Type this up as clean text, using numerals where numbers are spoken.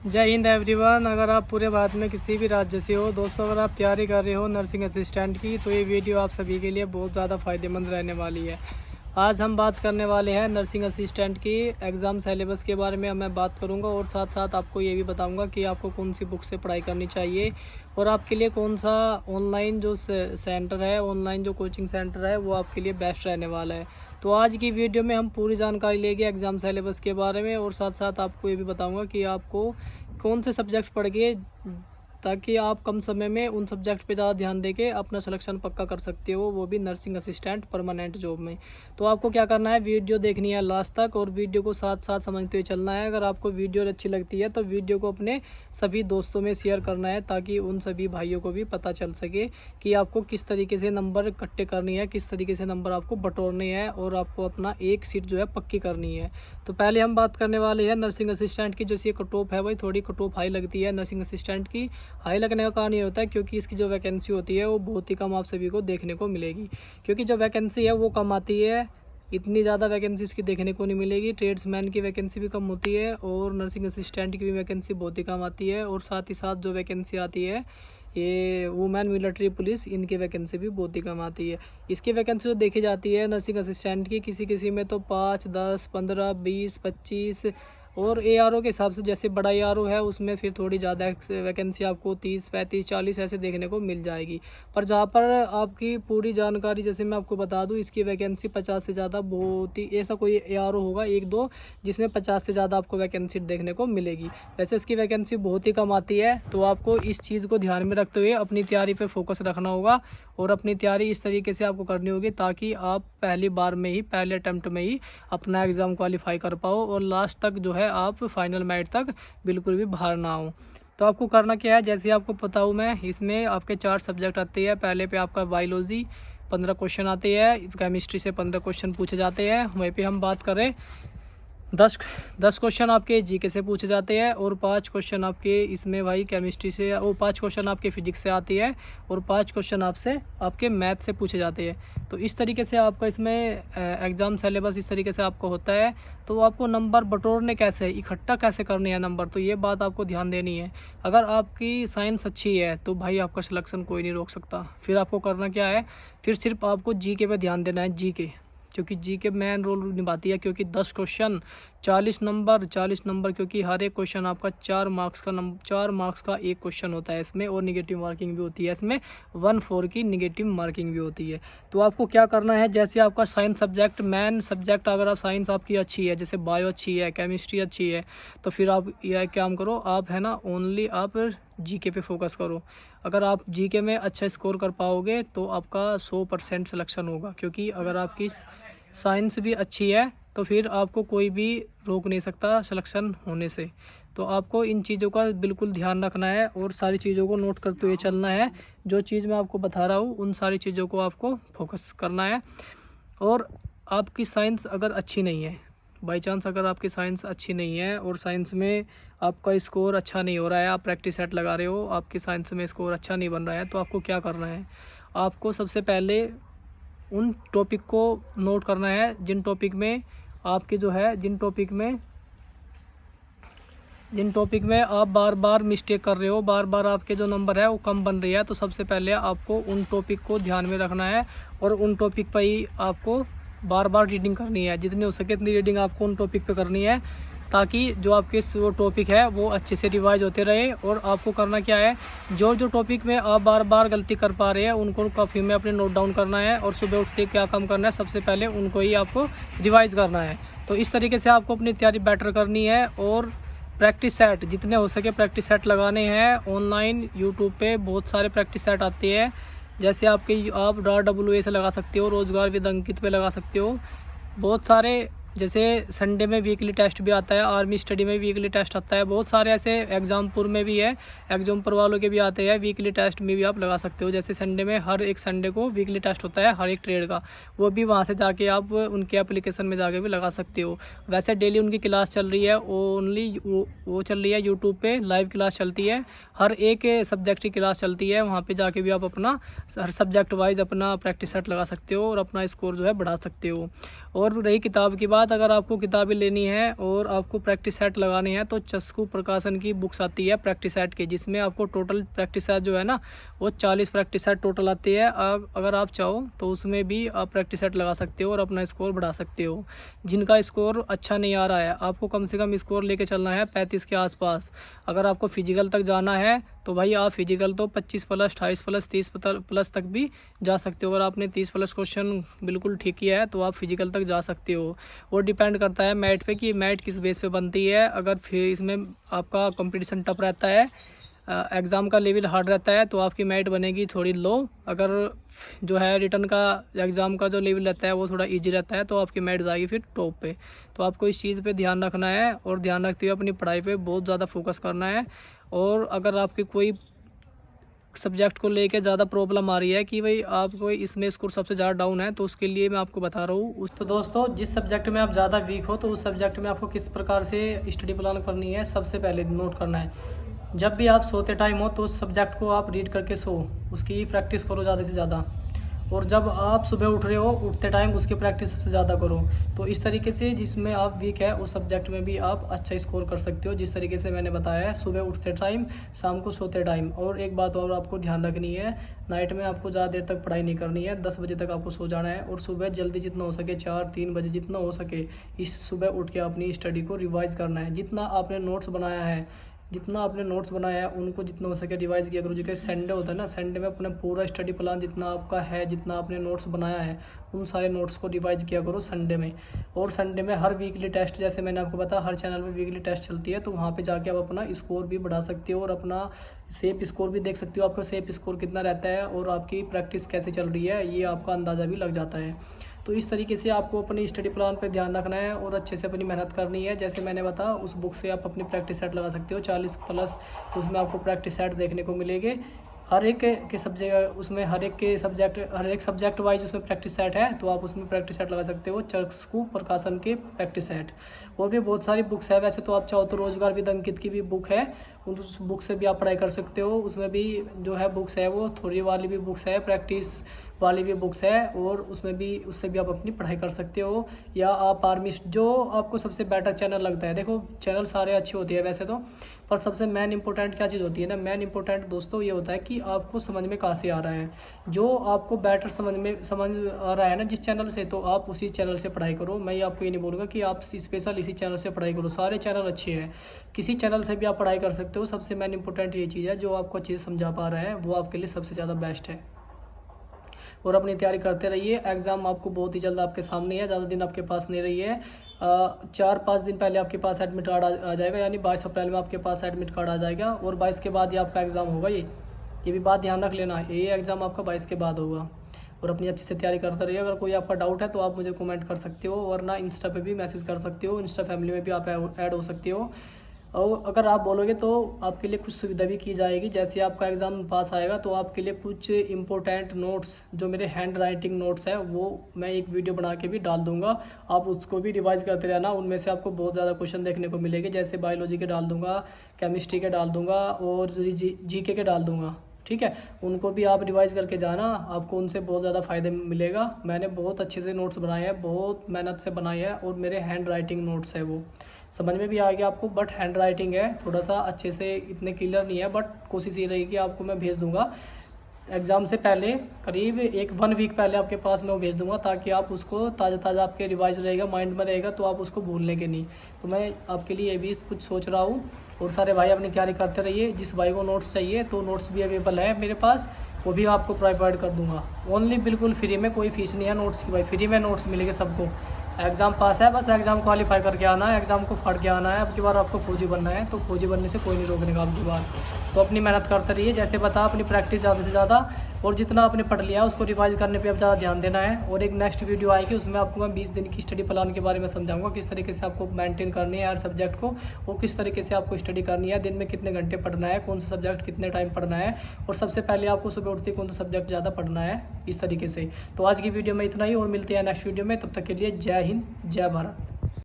जय हिंद एवरीवन। अगर आप पूरे भारत में किसी भी राज्य से हो दोस्तों, अगर आप तैयारी कर रहे हो नर्सिंग असिस्टेंट की, तो ये वीडियो आप सभी के लिए बहुत ज़्यादा फ़ायदेमंद रहने वाली है। आज हम बात करने वाले हैं नर्सिंग असिस्टेंट की एग्ज़ाम सिलेबस के बारे में मैं बात करूंगा, और साथ साथ आपको ये भी बताऊंगा कि आपको कौन सी बुक से पढ़ाई करनी चाहिए और आपके लिए कौन सा ऑनलाइन जो सेंटर है, ऑनलाइन जो कोचिंग सेंटर है, वो आपके लिए बेस्ट रहने वाला है। तो आज की वीडियो में हम पूरी जानकारी लेंगे एग्ज़ाम सिलेबस के बारे में, और साथ साथ आपको ये भी बताऊंगा कि आपको कौन से सब्जेक्ट पढ़ के, ताकि आप कम समय में उन सब्जेक्ट पे ज़्यादा ध्यान देके अपना सिलेक्शन पक्का कर सकते हो, वो भी नर्सिंग असिस्टेंट परमानेंट जॉब में। तो आपको क्या करना है, वीडियो देखनी है लास्ट तक और वीडियो को साथ साथ समझते हुए चलना है। अगर आपको वीडियो अच्छी लगती है तो वीडियो को अपने सभी दोस्तों में शेयर करना है, ताकि उन सभी भाइयों को भी पता चल सके कि आपको किस तरीके से नंबर इकट्ठे करनी है, किस तरीके से नंबर आपको बटोरने हैं और आपको अपना एक सीट जो है पक्की करनी है। तो पहले हम बात करने वाले हैं नर्सिंग असिस्टेंट की। जैसे कट ऑफ है भाई, थोड़ी कट ऑफ हाई लगती है नर्सिंग असिस्टेंट की। हाई लगने का कारण ये होता है क्योंकि इसकी जो वैकेंसी होती है वो बहुत ही कम आप सभी को देखने को मिलेगी, क्योंकि जो वैकेंसी है वो कम आती है। इतनी ज़्यादा वैकेंसी इसकी देखने को नहीं मिलेगी। ट्रेड्समैन की वैकेंसी भी कम होती है और नर्सिंग असिस्टेंट की भी वैकेंसी बहुत ही कम आती है। और साथ ही साथ जो वैकेंसी आती है ये वुमेन मिलिट्री पुलिस, इनकी वैकेंसी भी बहुत ही कम आती है। इसकी वैकेंसी जो देखी जाती है नर्सिंग असिस्टेंट की, किसी किसी में तो 5, 10, 15, 20, 25, और ARO के हिसाब से जैसे बड़ा ARO है उसमें फिर थोड़ी ज़्यादा वैकेंसी आपको 30, 35, 40 ऐसे देखने को मिल जाएगी। पर जहाँ पर आपकी पूरी जानकारी जैसे मैं आपको बता दूँ, इसकी वैकेंसी 50 से ज़्यादा, बहुत ही ऐसा कोई ARO होगा एक दो जिसमें 50 से ज़्यादा आपको वैकेंसी देखने को मिलेगी। वैसे इसकी वैकेंसी बहुत ही कम आती है। तो आपको इस चीज़ को ध्यान में रखते हुए अपनी तैयारी पर फोकस रखना होगा और अपनी तैयारी इस तरीके से आपको करनी होगी ताकि आप पहली बार में ही, पहले अटैम्प्ट में ही अपना एग्ज़ाम क्वालिफाई कर पाओ और लास्ट तक जो है आप फाइनल मेरिट तक बिल्कुल भी बाहर ना हो। तो आपको करना क्या है, जैसे आपको पता हूँ मैं, इसमें आपके 4 सब्जेक्ट आते हैं। पहले पे आपका बायोलॉजी 15 क्वेश्चन आते हैं, केमिस्ट्री से 15 क्वेश्चन पूछे जाते हैं। वहीं पे हम बात करें 10 क्वेश्चन आपके जीके से पूछे जाते हैं और 5 क्वेश्चन आपके इसमें भाई केमिस्ट्री से, और 5 क्वेश्चन आपके फिजिक्स से आती है और 5 क्वेश्चन आपसे आपके मैथ से पूछे जाते हैं। तो इस तरीके से आपका इसमें एग्ज़ाम सिलेबस इस तरीके से आपको होता है। तो आपको नंबर बटोरने कैसे, इकट्ठा कैसे करने हैं नंबर, तो ये बात आपको ध्यान देनी है। अगर आपकी साइंस अच्छी है तो भाई आपका सिलेक्शन कोई नहीं रोक सकता। फिर आपको करना क्या है, फिर सिर्फ आपको जीके पे ध्यान देना है। जीके, क्योंकि जीके मेन रोल निभाती है, क्योंकि 10 क्वेश्चन 40 नंबर, क्योंकि हर एक क्वेश्चन आपका 4 मार्क्स का एक क्वेश्चन होता है इसमें, और निगेटिव मार्किंग भी होती है इसमें, 1/4 की निगेटिव मार्किंग भी होती है। तो आपको क्या करना है, जैसे आपका साइंस सब्जेक्ट मेन सब्जेक्ट, अगर आप साइंस आपकी अच्छी है, जैसे बायो अच्छी है, केमिस्ट्री अच्छी है, तो फिर आप यह काम करो, आप है ना ओनली आप जीके पे फोकस करो। अगर आप जीके में अच्छा स्कोर कर पाओगे तो आपका 100% सिलेक्शन होगा, क्योंकि अगर आपकी साइंस भी अच्छी है तो फिर आपको कोई भी रोक नहीं सकता सिलेक्शन होने से। तो आपको इन चीज़ों का बिल्कुल ध्यान रखना है और सारी चीज़ों को नोट करते हुए चलना है। जो चीज़ मैं आपको बता रहा हूँ उन सारी चीज़ों को आपको फोकस करना है। और आपकी साइंस अगर अच्छी नहीं है, बाई चांस अगर आपकी साइंस अच्छी नहीं है और साइंस में आपका स्कोर अच्छा नहीं हो रहा है, आप प्रैक्टिस सेट लगा रहे हो, आपकी साइंस में स्कोर अच्छा नहीं बन रहा है, तो आपको क्या करना है, आपको सबसे पहले उन टॉपिक को नोट करना है जिन टॉपिक में आपके जो है, जिन टॉपिक में आप बार बार मिस्टेक कर रहे हो, बार बार आपके जो नंबर है वो कम बन रही है। तो सबसे पहले आपको उन टॉपिक को ध्यान में रखना है और उन टॉपिक पर ही आपको बार बार रीडिंग करनी है। जितनी हो सके इतनी रीडिंग आपको उन टॉपिक पे करनी है, ताकि जो आपके वो टॉपिक है वो अच्छे से रिवाइज होते रहे। और आपको करना क्या है, जो टॉपिक में आप बार बार गलती कर पा रहे हैं उनको कॉपी में अपने नोट डाउन करना है, और सुबह उठ के क्या काम करना है, सबसे पहले उनको ही आपको रिवाइज करना है। तो इस तरीके से आपको अपनी तैयारी बेटर करनी है। और प्रैक्टिस सेट जितने हो सके प्रैक्टिस सेट लगाने हैं ऑनलाइन। यूट्यूब पे बहुत सारे प्रैक्टिस सेट आते हैं, जैसे आप DARWA से लगा सकते हो, रोजगार विद अंकित पे लगा सकते हो, बहुत सारे। जैसे संडे में वीकली टेस्ट भी आता है, आर्मी स्टडी में वीकली टेस्ट आता है, बहुत सारे ऐसे एग्जामपुर में भी है, एग्जामपुर वालों के भी आते हैं, वीकली टेस्ट में भी आप लगा सकते हो। जैसे संडे में हर एक संडे को वीकली टेस्ट होता है हर एक ट्रेड का, वो भी वहाँ से जाके आप उनके एप्लीकेशन में जाके भी लगा सकते हो। वैसे डेली उनकी क्लास चल रही है, ओनली वो चल रही है यूट्यूब पे, लाइव क्लास चलती है, हर एक सब्जेक्ट की क्लास चलती है। वहाँ पे जाके भी आप अपना हर सब्जेक्ट वाइज अपना प्रैक्टिस सेट लगा सकते हो और अपना स्कोर जो है बढ़ा सकते हो। और रही किताब की बात, अगर आपको किताबें लेनी है और आपको प्रैक्टिस सेट लगानी है तो चस्कू प्रकाशन की बुक्स आती है प्रैक्टिस सेट की, जिसमें आपको टोटल प्रैक्टिस सेट जो है ना वो 40 प्रैक्टिस सेट टोटल आती है। अगर आप चाहो तो उसमें भी आप प्रैक्टिस सेट लगा सकते हो और अपना स्कोर बढ़ा सकते हो। जिनका स्कोर अच्छा नहीं आ रहा है, आपको कम से कम स्कोर लेके चलना है 35 के आसपास। अगर आपको फिजिकल तक जाना है तो भाई आप फिजिकल तो 25 प्लस 28 प्लस 30 प्लस तक भी जा सकते हो। अगर आपने 30 प्लस क्वेश्चन बिल्कुल ठीक किया है तो आप फिजिकल तक जा सकते हो। वो डिपेंड करता है मैट पे कि मैट किस बेस पे बनती है। अगर फिर इसमें आपका कंपटीशन टफ रहता है, एग्ज़ाम का लेवल हार्ड रहता है तो आपकी मैट बनेगी थोड़ी लो। अगर जो है रिटर्न का एग्ज़ाम का जो लेवल रहता है वो थोड़ा इजी रहता है तो आपकी मैट जाएगी फिर टॉप पे। तो आपको इस चीज़ पे ध्यान रखना है और ध्यान रखते हुए अपनी पढ़ाई पे बहुत ज़्यादा फोकस करना है। और अगर आपकी कोई सब्जेक्ट को लेके ज़्यादा प्रॉब्लम आ रही है कि भाई आपको इसमें स्कोर सबसे ज़्यादा डाउन है, तो उसके लिए मैं आपको बता रहा हूँ। तो दोस्तों, जिस सब्जेक्ट में आप ज़्यादा वीक हो तो उस सब्जेक्ट में आपको किस प्रकार से स्टडी प्लान करनी है सबसे पहले नोट करना है। जब भी आप सोते टाइम हो तो उस सब्जेक्ट को आप रीड करके सो, उसकी प्रैक्टिस करो ज़्यादा से ज़्यादा। और जब आप सुबह उठ रहे हो उठते टाइम उसकी प्रैक्टिस सबसे ज़्यादा करो। तो इस तरीके से जिसमें आप वीक है उस सब्जेक्ट में भी आप अच्छा स्कोर कर सकते हो, जिस तरीके से मैंने बताया है, सुबह उठते टाइम, शाम को सोते टाइम। और एक बात और आपको ध्यान रखनी है, नाइट में आपको ज़्यादा देर तक पढ़ाई नहीं करनी है, 10 बजे तक आपको सो जाना है। और सुबह जल्दी जितना हो सके 4-3 बजे जितना हो सके इस सुबह उठ के अपनी स्टडी को रिवाइज़ करना है। जितना आपने नोट्स बनाया है उनको जितना हो सके रिवाइज़ किया करो। जैसे संडे होता है ना, संडे में अपना पूरा स्टडी प्लान जितना आपका है, जितना आपने नोट्स बनाया है, उन सारे नोट्स को रिवाइज़ किया करो संडे में। और संडे में हर वीकली टेस्ट, जैसे मैंने आपको बताया हर चैनल में वीकली टेस्ट चलती है, तो वहाँ पे जाके आप अपना स्कोर भी बढ़ा सकते हो और अपना सेफ स्कोर भी देख सकते हो। आपका सेफ स्कोर कितना रहता है और आपकी प्रैक्टिस कैसे चल रही है, ये आपका अंदाज़ा भी लग जाता है। तो इस तरीके से आपको अपनी स्टडी प्लान पर ध्यान रखना है और अच्छे से अपनी मेहनत करनी है। जैसे मैंने बताया उस बुक से आप अपनी प्रैक्टिस सेट लगा सकते हो 40 प्लस, उसमें आपको प्रैक्टिस सेट देखने को मिलेंगे। हर एक के सब्जेक्ट, उसमें हर एक सब्जेक्ट वाइज उसमें प्रैक्टिस सेट है, तो आप उसमें प्रैक्टिस सेट लगा सकते हो। चस्कू प्रकाशन के प्रैक्टिस सेट और भी बहुत सारी बुक्स है। वैसे तो आप चाहो तो रोजगार विद अंकित की भी बुक है, उस बुक से भी आप पढ़ाई कर सकते हो। उसमें भी जो है बुक्स है वो थ्योरी वाली भी बुक्स है, प्रैक्टिस वाली भी बुक्स है, और उसमें भी उससे भी आप अपनी पढ़ाई कर सकते हो। या आप आर्मिस्ट, जो आपको सबसे बेटर चैनल लगता है, देखो चैनल सारे अच्छे होते हैं वैसे तो, पर सबसे मेन इंपॉर्टेंट क्या चीज़ होती है ना, मेन इंपॉर्टेंट दोस्तों ये होता है कि आपको समझ में कहाँ से आ रहा है। जो आपको बेटर समझ आ रहा है ना जिस चैनल से, तो आप उसी चैनल से पढ़ाई करो। मैं आपको ये नहीं बोलूँगा कि आप स्पेशल इसी चैनल से पढ़ाई करो, सारे चैनल अच्छे हैं, किसी चैनल से भी आप पढ़ाई कर सकते हो। सबसे मेन इंपॉर्टेंट ये चीज़ है, जो आपको अच्छे से समझा पा रहा है वो आपके लिए सबसे ज़्यादा बेस्ट है। और अपनी तैयारी करते रहिए। एग्ज़ाम आपको बहुत ही जल्द आपके सामने है, ज़्यादा दिन आपके पास नहीं रही है। 4-5 दिन पहले आपके पास एडमिट कार्ड आ जाएगा, यानी 22 अप्रैल में आपके पास एडमिट कार्ड आ जाएगा। और 22 के बाद ही आपका एग्ज़ाम होगा। ये भी बात ध्यान रख लेना, ये एग्ज़ाम आपका 22 के बाद होगा। और अपनी अच्छे से तैयारी करते रहिए। अगर कोई आपका डाउट है तो आप मुझे कमेंट कर सकते हो, वरना इंस्टा पे भी मैसेज कर सकते हो। इंस्टा फैमिली में भी आप ऐड हो सकते हो। और अगर आप बोलोगे तो आपके लिए कुछ सुविधा भी की जाएगी। जैसे आपका एग्ज़ाम पास आएगा तो आपके लिए कुछ इम्पोर्टेंट नोट्स, जो मेरे हैंड राइटिंग नोट्स है, वो मैं एक वीडियो बना के भी डाल दूंगा। आप उसको भी रिवाइज़ करते रहना। उनमें से आपको बहुत ज़्यादा क्वेश्चन देखने को मिलेंगे। जैसे बायोलॉजी के डाल दूंगा, केमिस्ट्री के डाल दूंगा और जीके के डाल दूंगा। ठीक है, उनको भी आप रिवाइज़ करके जाना, आपको उनसे बहुत ज़्यादा फ़ायदे मिलेगा। मैंने बहुत अच्छे से नोट्स बनाए हैं, बहुत मेहनत से बनाए हैं, और मेरे हैंड राइटिंग नोट्स है वो समझ में भी आ गया आपको। बट हैंड राइटिंग है, थोड़ा सा अच्छे से इतने क्लियर नहीं है, बट कोशिश ये रहेगी आपको मैं भेज दूंगा एग्ज़ाम से पहले, करीब 1 वीक पहले आपके पास मैं वो भेज दूंगा, ताकि आप उसको ताज़ा आपके रिवाइज रहेगा, माइंड में रहेगा, तो आप उसको भूलने के नहीं। तो मैं आपके लिए ये भी कुछ सोच रहा हूँ। और सारे भाई अपनी तैयारी करते रहिए। जिस भाई को नोट्स चाहिए तो नोट्स भी अवेलेबल है मेरे पास, वो भी आपको प्रोवाइड कर दूंगा। ओनली बिल्कुल फ्री में, कोई फीस नहीं है नोट्स की भाई, फ्री में नोट्स मिलेंगे सबको। एग्ज़ाम पास है, बस एग्ज़ाम क्वालिफाई करके आना है, एग्ज़ाम को फाड़ के आना है। अब की बार आपको फौजी बनना है, तो फौजी बनने से कोई नहीं रोकने का अब की बार। तो अपनी मेहनत करते रहिए, जैसे बता अपनी प्रैक्टिस ज़्यादा से ज़्यादा, और जितना आपने पढ़ लिया उसको रिवाइज करने पे अब ज़्यादा ध्यान देना है। और एक नेक्स्ट वीडियो आएगी, उसमें आपको मैं 20 दिन की स्टडी प्लान के बारे में समझाऊंगा, किस तरीके से आपको मेंटेन करनी है हर सब्जेक्ट को, और किस तरीके से आपको स्टडी करनी है, दिन में कितने घंटे पढ़ना है, कौन सा सब्जेक्ट कितने टाइम पढ़ना है, और सबसे पहले आपको सुबह उठते कौन सा सब्जेक्ट ज़्यादा पढ़ना है, इस तरीके से। तो आज की वीडियो में इतना ही, और मिलते हैं नेक्स्ट वीडियो में। तब तक के लिए जय हिंद, जय भारत।